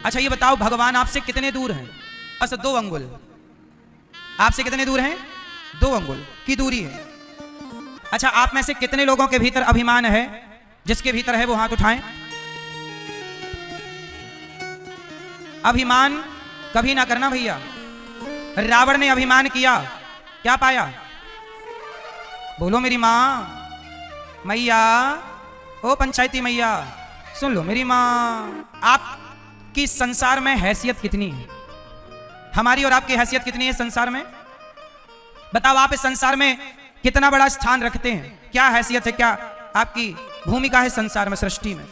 अच्छा ये बताओ, भगवान आपसे कितने दूर हैं? बस 2 अंगुल। आपसे कितने दूर हैं? 2 अंगुल की दूरी है। अच्छा, आप में से कितने लोगों के भीतर अभिमान है? जिसके भीतर है वो हाथ उठाएं। अभिमान कभी ना करना भैया। रावण ने अभिमान किया, क्या पाया? बोलो मेरी माँ, मैया, ओ पंचायती मैया, सुन लो मेरी माँ। आपकी संसार में हैसियत कितनी है? हमारी और आपकी हैसियत कितनी है संसार में? बताओ, आप इस संसार में कितना बड़ा स्थान रखते हैं? क्या हैसियत है, क्या आपकी भूमिका है संसार में, सृष्टि में?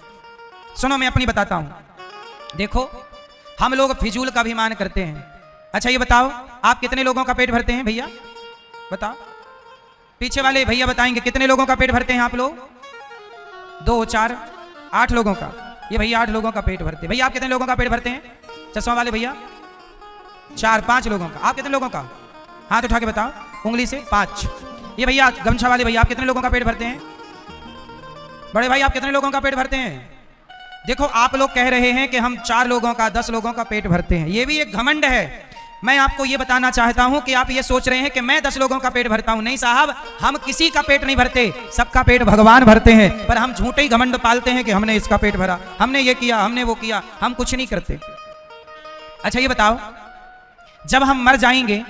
सुनो, मैं अपनी बताता हूं। देखो, हम लोग फिजूल का अभिमान करते हैं। अच्छा ये बताओ, आप कितने लोगों का पेट भरते हैं भैया? बताओ, पीछे वाले भैया बताएंगे कितने लोगों का पेट भरते हैं आप लोग? 2, 4, 8 लोगों का। ये भैया 8 लोगों का पेट भरते हैं। भैया आप कितने लोगों का पेट भरते हैं? चश्मा वाले भैया 4, 5 लोगों का। आप कितने लोगों का? हाथ उठा के बताओ उंगली से। 5। ये भैया गमछा वाले भैया, आप कितने लोगों का पेट भरते हैं? बड़े भाई आप कितने लोगों का पेट भरते हैं? देखो, आप लोग कह रहे हैं कि हम 4 लोगों का, 10 लोगों का पेट भरते हैं। ये भी एक घमंड है। मैं आपको ये बताना चाहता हूं कि आप ये सोच रहे हैं कि मैं 10 लोगों का पेट भरता हूं। नहीं साहब, हम किसी का पेट नहीं भरते, सबका पेट भगवान भरते हैं। पर हम झूठे ही घमंड पालते हैं कि हमने इसका पेट भरा, हमने ये किया, हमने वो किया। हम कुछ नहीं करते। अच्छा ये बताओ, जब हम मर जाएंगे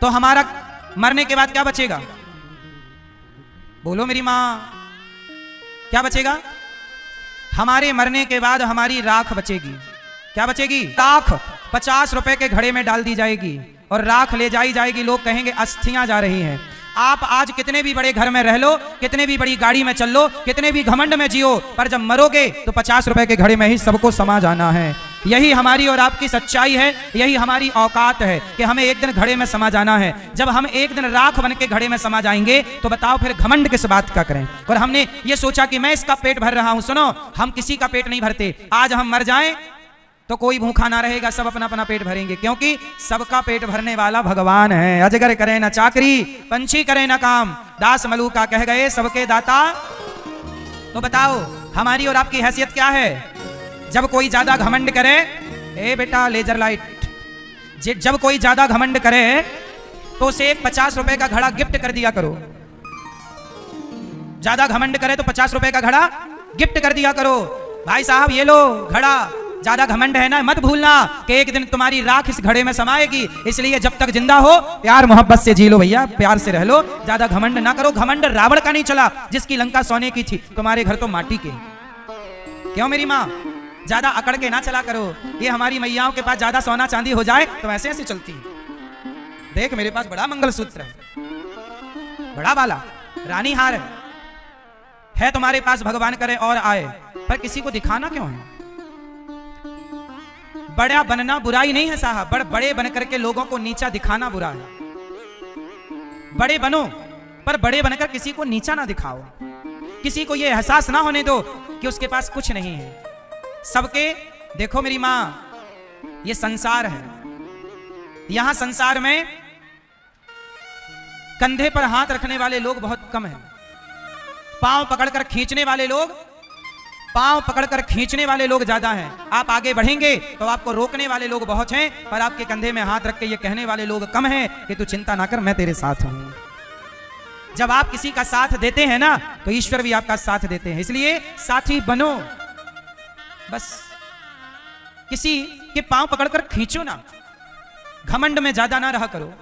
तो हमारा मरने के बाद क्या बचेगा? बोलो मेरी माँ, क्या बचेगा? हमारे मरने के बाद हमारी राख बचेगी। क्या बचेगी? राख 50 रुपए के घड़े में डाल दी जाएगी और राख ले जाई जाएगी। लोग कहेंगे अस्थियां जा रही हैं। आप आज कितने भी बड़े घर में रह लो, कितने भी बड़ी गाड़ी में चल लो, कितने भी घमंड में जियो, पर जब मरोगे तो 50 रुपए के घड़े में ही सबको समा जाना है। यही हमारी और आपकी सच्चाई है, यही हमारी औकात है कि हमें एक दिन घड़े में समा जाना है। जब हम एक दिन राख बन के घड़े में समा जाएंगे तो बताओ फिर घमंड किस बात का करें? और हमने ये सोचा कि मैं इसका पेट भर रहा हूं। सुनो, हम किसी का पेट नहीं भरते। आज हम मर जाएं तो कोई भूखा ना रहेगा, सब अपना अपना पेट भरेंगे, क्योंकि सबका पेट भरने वाला भगवान है। अजगर करे ना चाकरी, पंछी करे ना काम, दास मलूका कह गए सबके दाता। तो बताओ, हमारी और आपकी हैसियत क्या है? जब कोई ज्यादा घमंड करे, ए बेटा लेजर लाइट, जब कोई ज्यादा घमंड करे तो उसे एक 50 रुपए का घड़ा गिफ्ट कर दिया करो। ज्यादा घमंड करे तो 50 रुपए का घड़ा गिफ्ट कर दिया करो। भाई साहब ये लो घड़ा, ज्यादा घमंड है ना, मत भूलना कि एक दिन तुम्हारी राख इस घड़े में समाएगी। इसलिए जब तक जिंदा हो प्यार मोहब्बत से जी लो भैया, प्यार से रह लो, ज्यादा घमंड ना करो। घमंड रावण का नहीं चला, जिसकी लंका सोने की थी, तुम्हारे घर तो माटी के। क्यों मेरी माँ? ज्यादा अकड़ के ना चला करो। ये हमारी मैयाओं के पास ज्यादा सोना चांदी हो जाए तो ऐसे ऐसे चलती है। देख मेरे पास बड़ा मंगलसूत्र है, बड़ा वाला रानी हार है तुम्हारे पास, भगवान करे और आए, पर किसी को दिखाना क्यों है? बड़ा बनना बुराई नहीं है साहब, बड़े बन करके लोगों को नीचा दिखाना बुरा है। बड़े बनो, पर बड़े बनकर किसी को नीचा ना दिखाओ। किसी को यह एहसास ना होने दो कि उसके पास कुछ नहीं है। सबके, देखो मेरी मां, ये संसार है। यहां संसार में कंधे पर हाथ रखने वाले लोग बहुत कम हैं। पांव पकड़कर खींचने वाले लोग ज्यादा हैं। आप आगे बढ़ेंगे तो आपको रोकने वाले लोग बहुत हैं, पर आपके कंधे में हाथ रख के ये कहने वाले लोग कम हैं कि तू चिंता ना कर, मैं तेरे साथ हूं। जब आप किसी का साथ देते हैं ना तो ईश्वर भी आपका साथ देते हैं। इसलिए साथी बनो, बस किसी के पांव पकड़कर खींचो ना, घमंड में ज्यादा ना रहा करो।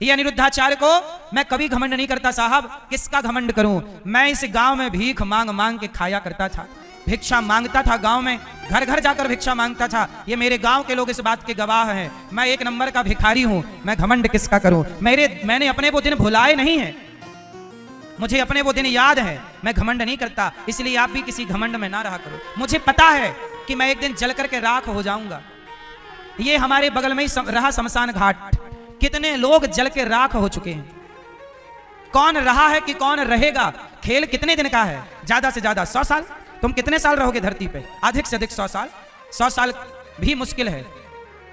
ये अनिरुद्धाचार्य को मैं कभी घमंड नहीं करता साहब, किसका घमंड करूं? मैं इस गांव में भीख मांग मांग के खाया करता था, भिक्षा मांगता था गांव में, घर घर जाकर भिक्षा मांगता था। ये मेरे गांव के लोग इस बात के गवाह हैं। मैं 1 नंबर का भिखारी हूं, मैं घमंड किसका करूं? मैंने अपने वो दिन भुलाए नहीं है, मुझे अपने वो दिन याद है। मैं घमंड नहीं करता, इसलिए आप भी किसी घमंड में ना रहा करो। मुझे पता है कि मैं एक दिन जल करके राख हो जाऊंगा। ये हमारे बगल में ही रहा शमशान घाट, कितने लोग जल के राख हो चुके हैं। कौन रहा है कि कौन रहेगा? खेल कितने दिन का है? ज्यादा से ज्यादा 100 साल। तुम कितने साल रहोगे धरती पे? अधिक से अधिक 100 साल। 100 साल भी मुश्किल है,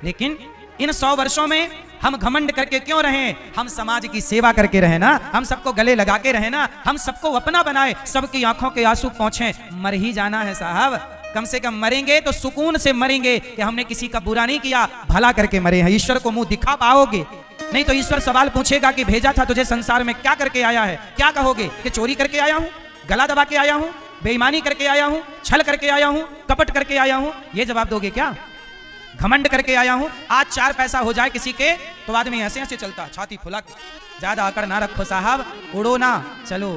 लेकिन इन 100 वर्षों में हम घमंड करके क्यों रहें? हम समाज की सेवा करके रहे ना, हम सबको गले लगा के रहे ना, हम सबको अपना बनाए, सबकी आंखों के आंसू पहुंचे। मर ही जाना है साहब, कम से कम मरेंगे तो सुकून से मरेंगे कि हमने किसी का बुरा नहीं किया, भला करके मरे हैं। ईश्वर को मुंह दिखा पाओगे? नहीं तो ईश्वर सवाल पूछेगा कि भेजा था तुझे संसार में, क्या करके आया है? क्या कहोगे कि चोरी करके आया हूं, गला दबा के आया हूं, बेईमानी करके आया हूं, छल करके आया हूं, कपट करके आया हूं? ये जवाब दोगे क्या? घमंड करके आया हूं? आज 4 पैसा हो जाए किसी के तो आदमी ऐसे ऐसे चलता, छाती फुला के। ज्यादा आकड़ ना रखो साहब, उड़ो ना, चलो।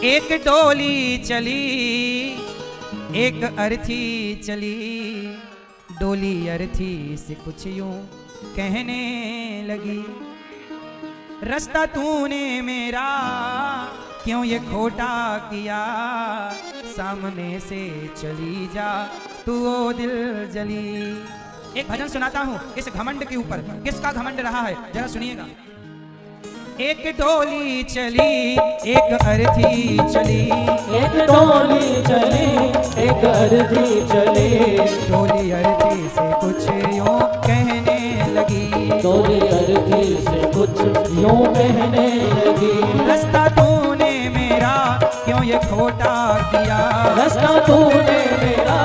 एक डोली चली, एक अर्थी चली, डोली अर्थी से कुछ यूं कहने लगी, रास्ता तूने मेरा क्यों ये खोटा किया, सामने से चली जा तू ओ दिल जली। एक भजन सुनाता हूं इस घमंड के ऊपर। किसका घमंड रहा है जरा सुनिएगा। एक डोली चली, एक अर्थी चली, एक डोली चली, एक अर्थी चली, डोली अर्थी से कुछ यूं कहने लगी, डोली अर्थी से कुछ यूं कहने लगी, रास्ता तूने मेरा क्यों ये खोटा किया, रास्ता तूने मेरा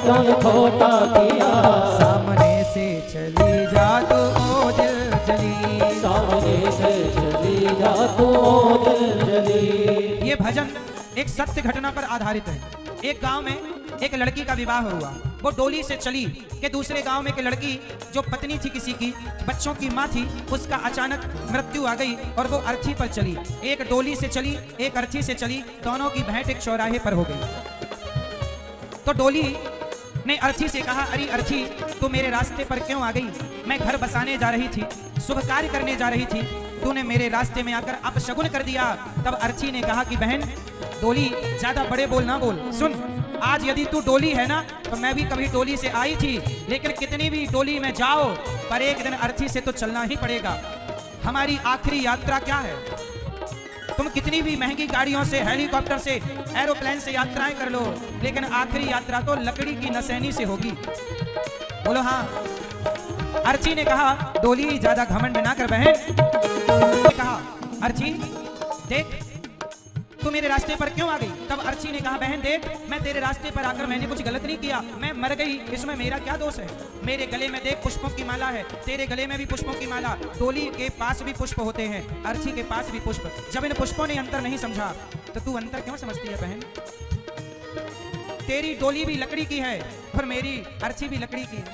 क्यों ये खोटा किया, सामने से चली जा तू ओ दिल जली, सामने से चली जा तू ओ दिल जली। ये भजन एक सत्य घटना पर आधारित है। एक गांव में एक लड़की का विवाह हुआ। वो डोली से चली कि दूसरे गांव में एक लड़की जो पत्नी थी किसी की, बच्चों की माँ थी, उसका अचानक मृत्यु आ गई और वो अर्थी पर चली। एक डोली से चली, एक अर्थी से चली, दोनों की भेंट एक चौराहे पर हो गई। तो डोली ने अर्थी से कहा, अरे अर्थी तू मेरे रास्ते पर क्यों आ गई? मैं घर बसाने जा रही थी, शुभ कार्य करने जा रही थी, तूने मेरे रास्ते में आकर अपशगुन कर दिया। तब अर्थी ने कहा कि बहन डोली ज्यादा बड़े बोल ना बोल, सुन आज यदि तू डोली है ना तो मैं भी कभी डोली से आई थी, लेकिन कितनी भी डोली में जाओ पर एक दिन अर्थी से तो चलना ही पड़ेगा। हमारी आखिरी यात्रा क्या है? तुम कितनी भी महंगी गाड़ियों से, हेलीकॉप्टर से, एरोप्लेन से यात्राएं कर लो, लेकिन आखिरी यात्रा तो लकड़ी की नसैनी से होगी। बोलो हाँ। अर्थी ने कहा डोली ज्यादा घमंड ना कर बहन। कहा अर्थी देख तू मेरे रास्ते पर क्यों आ गई? तब अर्थी ने कहा बहन देख मैं तेरे रास्ते पर आकर मैंने कुछ गलत नहीं किया, मैं मर गई, इसमें मेरा क्या दोष है? मेरे गले में देख पुष्पों की माला है, तेरे गले में भी पुष्पों की माला, डोली के पास भी पुष्प होते हैं, अर्थी के पास भी पुष्प। जब इन पुष्पों ने अंतर नहीं समझा तो तू अंतर क्यों समझती है बहन? तेरी डोली भी लकड़ी की है और मेरी अर्थी भी लकड़ी की है।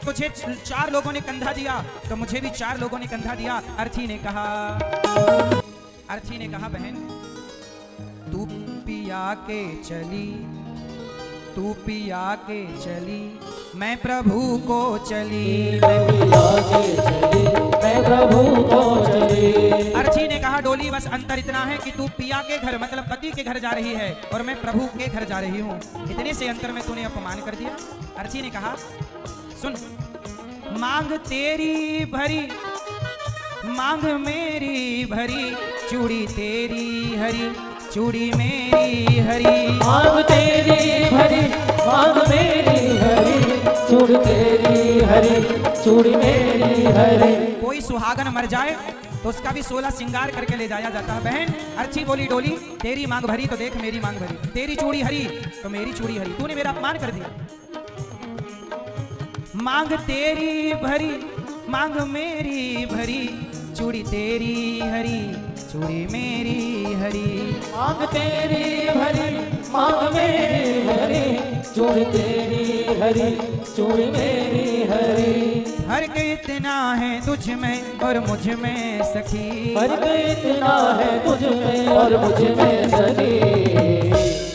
तुझे 4 लोगों ने कंधा दिया तो मुझे भी 4 लोगों ने कंधा दिया। अर्थी ने कहा बहन तू पिया के चली, तू पिया के चली, मैं प्रभु को चली, मैं पिया के चली, मैं प्रभु को चली। अर्थी ने कहा डोली बस अंतर इतना है कि तू पिया के घर मतलब पति के घर जा रही है और मैं प्रभु के घर जा रही हूँ, इतने से अंतर में तूने अपमान कर दिया। अर्थी ने कहा सुन, मांग तेरी भरी, मांग मेरी भरी, चूड़ी तेरी हरी, चूड़ी मेरी हरी, मांग तेरी भरी, मांग मेरी हरी, चूड़ी तेरी हरी, चूड़ी मेरी हरी। कोई सुहागन मर जाए तो उसका भी 16 श्रृंगार करके ले जाया जाता है। बहन अर्थी बोली डोली तेरी मांग भरी तो देख मेरी मांग भरी, तेरी चूड़ी हरी तो मेरी चूड़ी हरी, तूने मेरा अपमान कर दिया। मांग तेरी भरी, मांग मेरी भरी, चूड़ी तेरी हरी, चूड़ी मेरी हरी, मांग तेरी भरी, मांग मेरी हरी, चूड़ी तेरी हरी, चूड़ी मेरी हरी। फर्क इतना है तुझ में और मुझ में सखी, फर्क इतना है तुझ में और मुझ में सखी,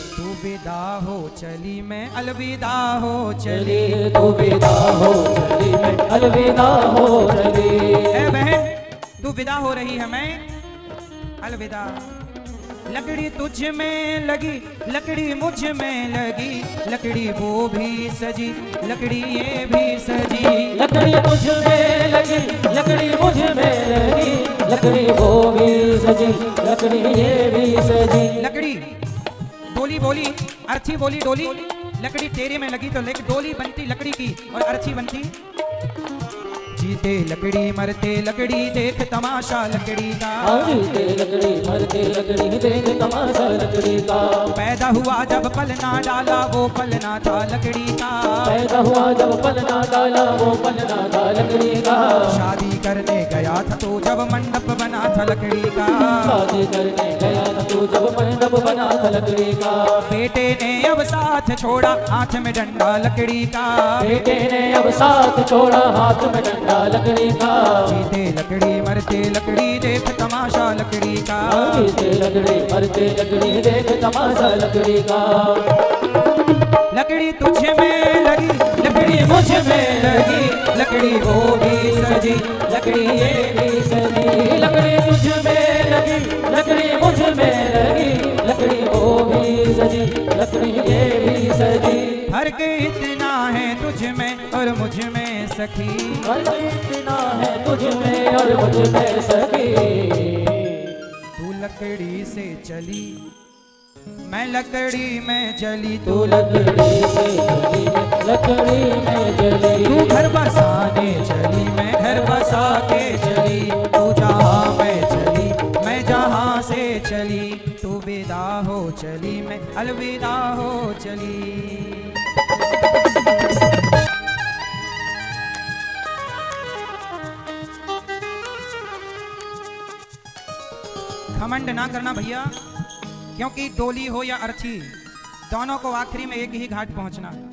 तू विदा हो चली मैं अलविदा हो चली, तू विदा हो चली मैं अलविदा हो चली। ए बहन तू विदा हो रही है मैं अलविदा। लकड़ी तुझ में लगी, लकड़ी मुझ में लगी, लकड़ी वो भी सजी, लकड़ी ये भी सजी, लकड़ी तुझ में लगी, लकड़ी मुझ में लगी, लकड़ी वो भी सजी, लकड़ी ये भी सजी। लकड़ी डोली बोली, अर्थी बोली डोली लकड़ी तेरे में लगी तो लेकिन डोली बनती लकड़ी की और अर्थी बनती जीते लकड़ी मरते लकड़ी देख तमाशा लकड़ी का। जीते लकड़ी मरते लकड़ी देख तमाशा लकड़ी का। पैदा हुआ जब पलना डाला वो पलना था लकड़ी का। पैदा हुआ जब पलना डाला वो पलना था लकड़ी का। शादी करने गया था तो जब मंडप बना था लकड़ी का। शादी करने गया था तो जब मंडप बना था लकड़ी का। बेटे ने अब साथ छोड़ा हाथ में डंडा लकड़ी का। बेटे ने अब साथ छोड़ा हाथ में डंडा लकड़ी का। जीते लकड़ी मरते लकड़ी देख तमाशा लकड़ी का। जीते लकड़ी मरते लकड़ी देख तमाशा लकड़ी का। लकड़ी तुझ में लगी लकड़ी मुझ में लगी, लकड़ी वो भी सजी लकड़ी ये भी सजी। लकड़ी तुझ में लगी लकड़ी मुझ में लगी, लकड़ी वो भी सजी लकड़ी ये भी सजी। फर्क इतना है तुझ में और मुझ में सखी, फर्क इतना है तुझ में और मुझ में सखी। तू लकड़ी से चली मैं लकड़ी में जली, तू लकड़ी से चली मैं लकड़ी में जली। तू घर बसाने चली मैं घर बसा के चली, तू जहाँ मैं चली मैं जहाँ से चली, तू विदा हो चली मैं अलविदा हो चली। घमंड ना करना भैया, क्योंकि डोली हो या अर्थी दोनों को आखिरी में एक ही घाट पहुंचना है।